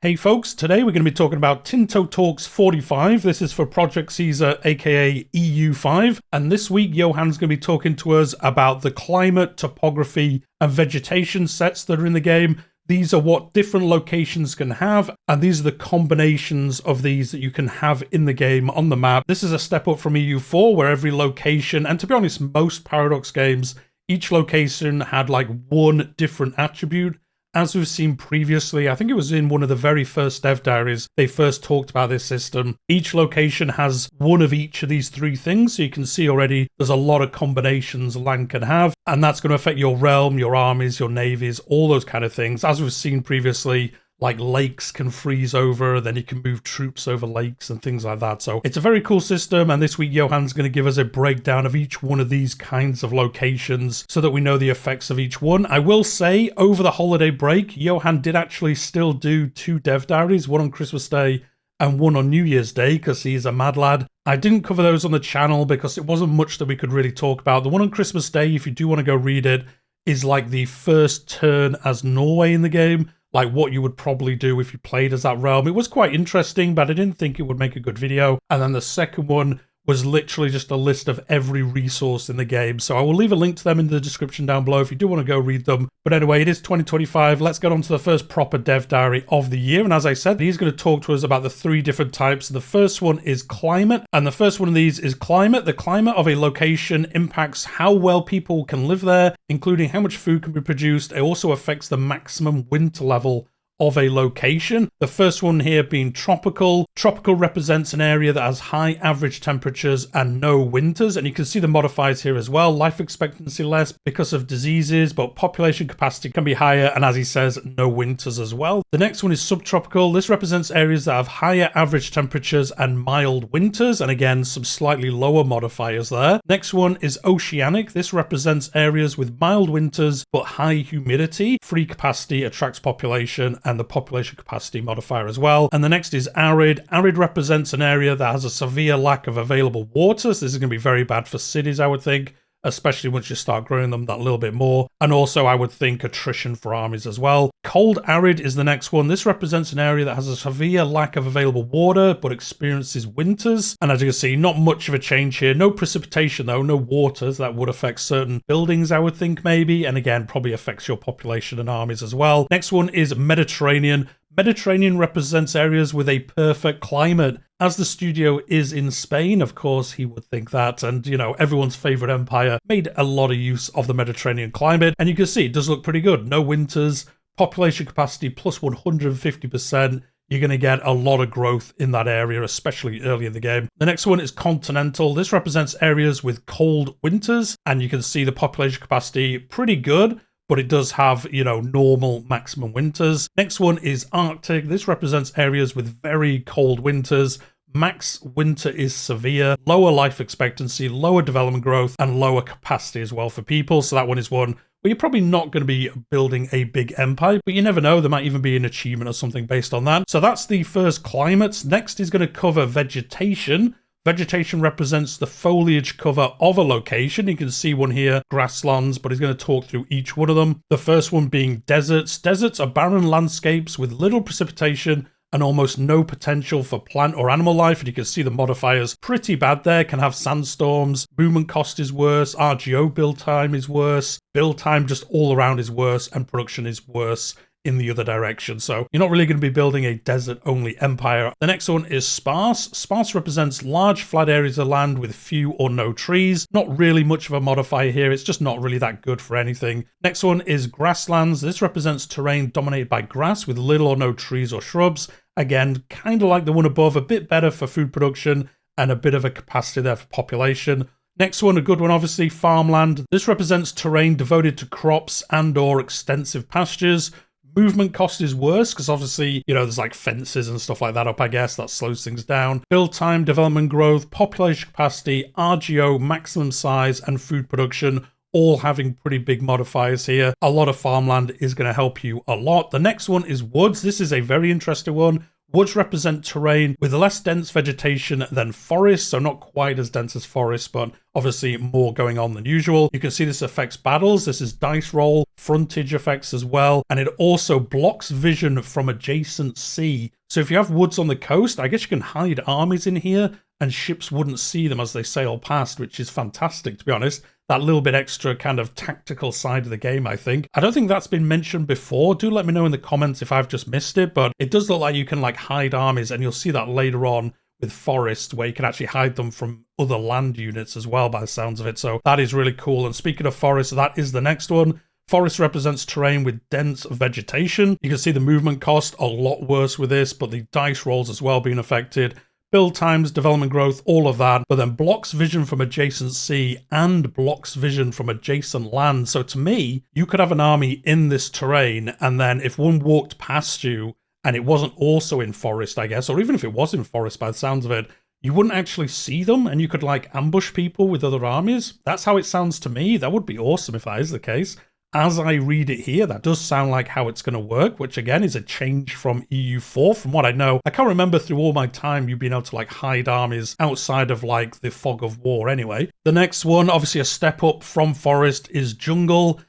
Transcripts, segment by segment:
Hey folks, today we're going to be talking about Tinto Talks 45. This is for Project Caesar, aka EU5. And this week, Johan's going to be talking to us about the climate, topography, and vegetation sets that are in the game. These are what different locations can have, and these are the combinations of these that you can have in the game on the map. This is a step up from EU4, where every location, and to be honest, most Paradox games, each location had like one different attribute. As we've seen previously, I think it was in one of the very first dev diaries, they first talked about this system. Each location has one of each of these three things, so you can see already there's a lot of combinations land can have, and that's going to affect your realm, your armies, your navies, all those kind of things. As we've seen previously, like lakes can freeze over, then you can move troops over lakes and things like that. So it's a very cool system, and this week Johan's going to give us a breakdown of each one of these kinds of locations so that we know the effects of each one. I will say, over the holiday break, Johan did actually still do two dev diaries, one on Christmas Day and one on New Year's Day, because he's a mad lad. I didn't cover those on the channel because it wasn't much that we could really talk about. The one on Christmas Day, if you do want to go read it, is like the first turn as Norway in the game, like what you would probably do if you played as that realm. It was quite interesting, but I didn't think it would make a good video. And then the second one was literally just a list of every resource in the game. So I will leave a link to them in the description down below if you do want to go read them. But anyway, it is 2025. Let's get on to the first proper dev diary of the year. And as I said, he's going to talk to us about the three different types. The first one is climate. And the first one of these is climate. The climate of a location impacts how well people can live there, including how much food can be produced. It also affects the maximum winter level of a location. The first one here being tropical. Tropical represents an area that has high average temperatures and no winters, and you can see the modifiers here as well. Life expectancy less because of diseases, but population capacity can be higher, and as he says, no winters as well. The next one is subtropical. This represents areas that have higher average temperatures and mild winters, and again, some slightly lower modifiers there. Next one is oceanic. This represents areas with mild winters but high humidity. Free capacity attracts population, and the population capacity modifier as well. And the next is arid. Arid represents an area that has a severe lack of available water. So this is going to be very bad for cities, I would think, especially once you start growing them that little bit more. And also, I would think attrition for armies as well. Cold arid is the next one. This represents an area that has a severe lack of available water, but experiences winters. And as you can see, not much of a change here. No precipitation though, no waters. That would affect certain buildings, I would think maybe. And again, probably affects your population and armies as well. Next one is Mediterranean. Mediterranean represents areas with a perfect climate. As the studio is in Spain, of course, he would think that. And, you know, everyone's favorite empire made a lot of use of the Mediterranean climate. And you can see it does look pretty good. No winters, population capacity plus 150%. You're going to get a lot of growth in that area, especially early in the game. The next one is continental. This represents areas with cold winters. And you can see the population capacity pretty good, but it does have, you know, normal maximum winters. Next one is Arctic. This represents areas with very cold winters. Max winter is severe, lower life expectancy, lower development growth, and lower capacity as well for people. So that one is one where you're probably not going to be building a big empire, but you never know. There might even be an achievement or something based on that. So that's the first climates. Next is going to cover vegetation. Vegetation represents the foliage cover of a location. You can see one here, grasslands, but he's going to talk through each one of them. The first one being deserts. Deserts are barren landscapes with little precipitation and almost no potential for plant or animal life. And you can see the modifiers pretty bad there. Can have sandstorms, movement cost is worse, RGO build time is worse, build time just all around is worse, and production is worse in the other direction. So you're not really going to be building a desert-only empire. The next one is sparse. Sparse represents large flat areas of land with few or no trees. Not really much of a modifier here. It's just not really that good for anything. Next one is grasslands. This represents terrain dominated by grass with little or no trees or shrubs. Again, kind of like the one above, a bit better for food production and a bit of a capacity there for population. Next one, a good one, obviously, farmland. This represents terrain devoted to crops and or extensive pastures. Movement cost is worse because obviously, you know, there's like fences and stuff like that up, I guess. That slows things down. Build time, development growth, population capacity, RGO, maximum size, and food production, all having pretty big modifiers here. A lot of farmland is going to help you a lot. The next one is woods. This is a very interesting one. Woods represent terrain with less dense vegetation than forests, so not quite as dense as forests, but obviously more going on than usual. You can see this affects battles. This is dice roll. frontage effects as well, and it also blocks vision from adjacent sea. So if you have woods on the coast, I guess you can hide armies in here and ships wouldn't see them as they sail past, which is fantastic, to be honest. That little bit extra kind of tactical side of the game, I think. I don't think that's been mentioned before. Do let me know in the comments if I've just missed it, but it does look like you can like hide armies, and you'll see that later on with forests where you can actually hide them from other land units as well by the sounds of it. So that is really cool. And speaking of forests, that is the next one. Forest represents terrain with dense vegetation. You can see the movement cost a lot worse with this, but the dice rolls as well being affected. Build times, development growth, all of that, but then blocks vision from adjacent sea and blocks vision from adjacent land. So to me, you could have an army in this terrain, and then if one walked past you and it wasn't also in forest, I guess, or even if it was in forest by the sounds of it, you wouldn't actually see them, and you could like ambush people with other armies. That's how it sounds to me. That would be awesome if that is the case. As I read it here, that does sound like how it's going to work, which again is a change from EU4 from what I know. I can't remember through all my time you being able to like hide armies outside of like the fog of war anyway. The next one, obviously a step up from forest, is jungle.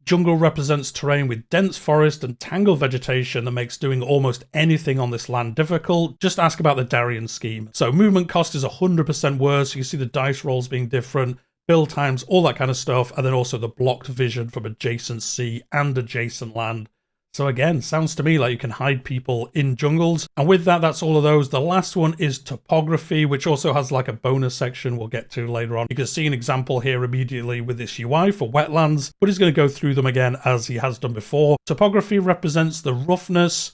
Jungle represents terrain with dense forest and tangled vegetation that makes doing almost anything on this land difficult. Just ask about the Darien scheme. So movement cost is 100% worse. You can see the dice rolls being different. Build times, all that kind of stuff, and then also the blocked vision from adjacent sea and adjacent land. So again, sounds to me like you can hide people in jungles. And with that, that's all of those. The last one is topography, which also has like a bonus section we'll get to later on. You can see an example here immediately with this UI for wetlands, but he's going to go through them again as he has done before. Topography represents the roughness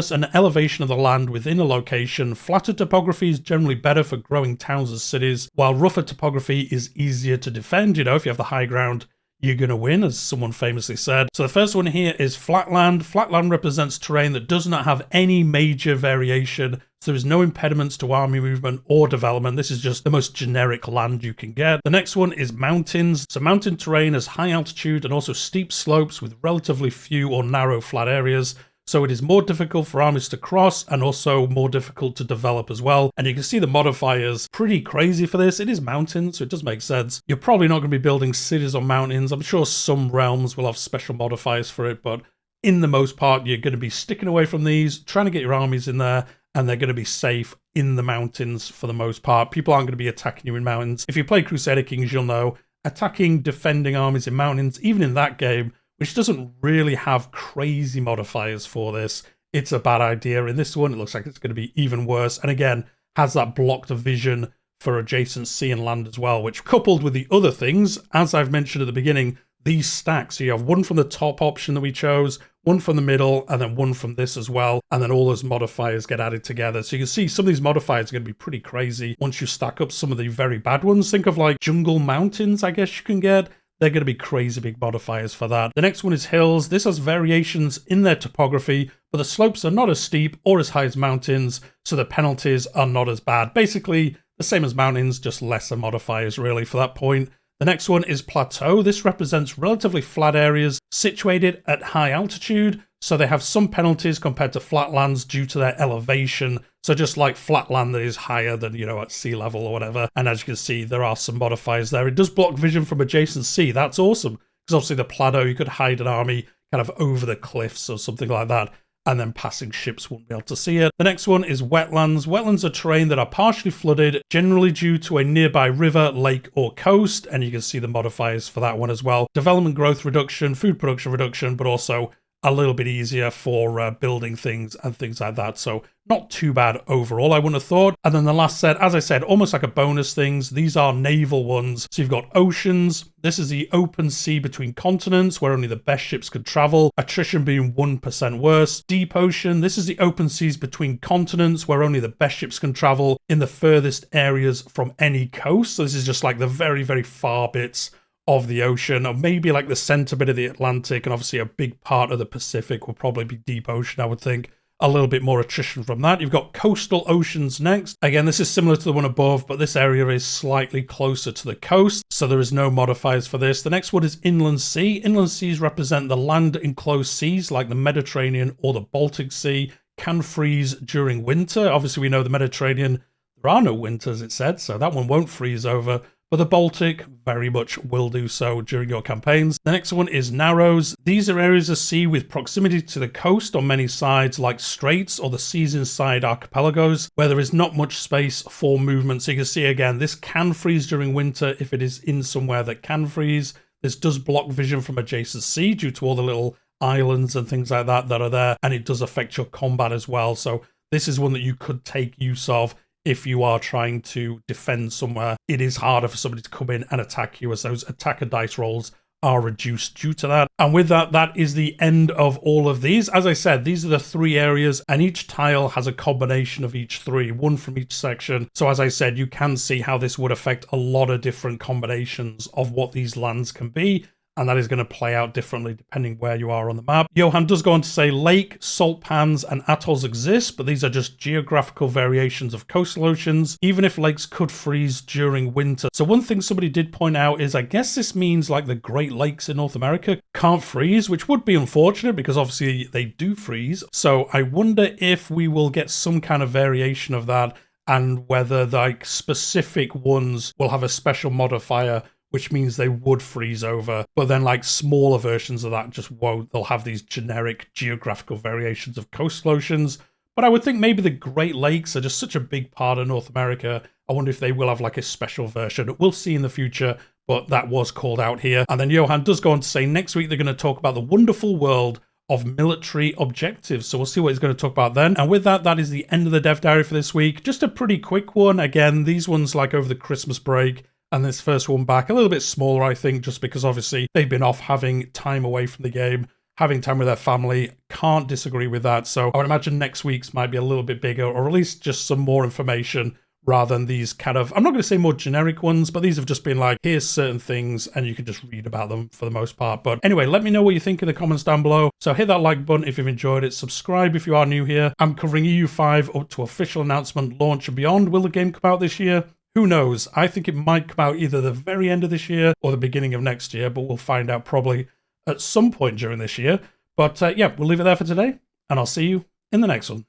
and elevation of the land within a location. Flatter topography is generally better for growing towns and cities, while rougher topography is easier to defend. You know, if you have the high ground, you're going to win, as someone famously said. So the first one here is flatland. Flatland represents terrain that does not have any major variation, so there is no impediments to army movement or development. This is just the most generic land you can get. The next one is mountains. So mountain terrain has high altitude and also steep slopes with relatively few or narrow flat areas. So it is more difficult for armies to cross and also more difficult to develop as well. And you can see the modifiers pretty crazy for this. It is mountains, so it does make sense. You're probably not going to be building cities on mountains. I'm sure some realms will have special modifiers for it, but in the most part, you're going to be sticking away from these, trying to get your armies in there, and they're going to be safe in the mountains for the most part. People aren't going to be attacking you in mountains. If you play Crusader Kings, you'll know attacking, defending armies in mountains, even in that game, which doesn't really have crazy modifiers for this, it's a bad idea. In this one, it looks like it's going to be even worse. And again, has that blocked vision for adjacent sea and land as well, which coupled with the other things, as I've mentioned at the beginning, these stacks. So you have one from the top option that we chose, one from the middle, and then one from this as well. And then all those modifiers get added together. So you can see some of these modifiers are going to be pretty crazy once you stack up some of the very bad ones. Think of like jungle mountains, I guess you can get. They're going to be crazy big modifiers for that. The next one is hills. This has variations in their topography, but the slopes are not as steep or as high as mountains, so the penalties are not as bad. Basically, the same as mountains, just lesser modifiers really for that point. The next one is plateau. This represents relatively flat areas situated at high altitude, so they have some penalties compared to flatlands due to their elevation. So just like flat land that is higher than, you know, at sea level or whatever. And as you can see, there are some modifiers there. It does block vision from adjacent sea. That's awesome. Because obviously the plateau, you could hide an army kind of over the cliffs or something like that, and then passing ships won't be able to see it. The next one is wetlands. Wetlands are terrain that are partially flooded, generally due to a nearby river, lake, or coast. And you can see the modifiers for that one as well. Development growth reduction, food production reduction, but also a little bit easier for building things and things like that. So not too bad overall, I wouldn't have thought. And then the last set, as I said, almost like a bonus things. These are naval ones. So you've got oceans. This is the open sea between continents where only the best ships could travel. Attrition being 1% worse. Deep ocean. This is the open seas between continents where only the best ships can travel in the furthest areas from any coast. So this is just like the very, very far bits of the ocean, or maybe like the center bit of the Atlantic, and obviously a big part of the Pacific will probably be deep ocean, I would think. A little bit more attrition from that. You've got coastal oceans next. Again, this is similar to the one above, but this area is slightly closer to the coast, so there is no modifiers for this. The next one is inland sea. Inland seas represent the land enclosed seas like the Mediterranean or the Baltic Sea, can freeze during winter. Obviously, we know the Mediterranean, there are no winters, it said, so that one won't freeze over. but the Baltic very much will do so during your campaigns. The next one is narrows. These are areas of sea with proximity to the coast on many sides, like straits or the seas inside archipelagos, where there is not much space for movement. So you can see again, this can freeze during winter if it is in somewhere that can freeze. This does block vision from adjacent sea due to all the little islands and things like that are there, and it does affect your combat as well. So this is one that you could take use of if you are trying to defend somewhere. It is harder for somebody to come in and attack you, as those attacker dice rolls are reduced due to that. And with that, that is the end of all of these. As I said, these are the 3 areas, and each tile has a combination of each 3, one from each section. So as I said, you can see how this would affect a lot of different combinations of what these lands can be, and that is going to play out differently depending where you are on the map. Johan does go on to say lake, salt pans, and atolls exist, but these are just geographical variations of coastal oceans, even if lakes could freeze during winter. So one thing somebody did point out is, I guess this means like the Great Lakes in North America can't freeze, which would be unfortunate because obviously they do freeze. So I wonder if we will get some kind of variation of that, and whether like specific ones will have a special modifier which means they would freeze over, but then like smaller versions of that just won't. They'll have these generic geographical variations of coastal oceans. But I would think maybe the Great Lakes are just such a big part of North America. I wonder if they will have like a special version. We'll see in the future, but that was called out here. And then Johan does go on to say next week they're going to talk about the wonderful world of military objectives. So we'll see what he's going to talk about then. And with that, that is the end of the Dev Diary for this week. Just a pretty quick one. Again, these ones like over the Christmas break, and this first one back a little bit smaller, I think, just because obviously they've been off having time away from the game, having time with their family. Can't disagree with that. So I would imagine next week's might be a little bit bigger, or at least just some more information rather than these kind of, I'm not going to say more generic ones, but these have just been like, here's certain things and you can just read about them for the most part. But anyway, let me know what you think in the comments down below. So hit that like button if you've enjoyed it. Subscribe if you are new here. I'm covering EU5 up to official announcement, launch and beyond. Will the game come out this year? Who knows? I think it might come out either the very end of this year or the beginning of next year, but we'll find out probably at some point during this year. But yeah, we'll leave it there for today, and I'll see you in the next one.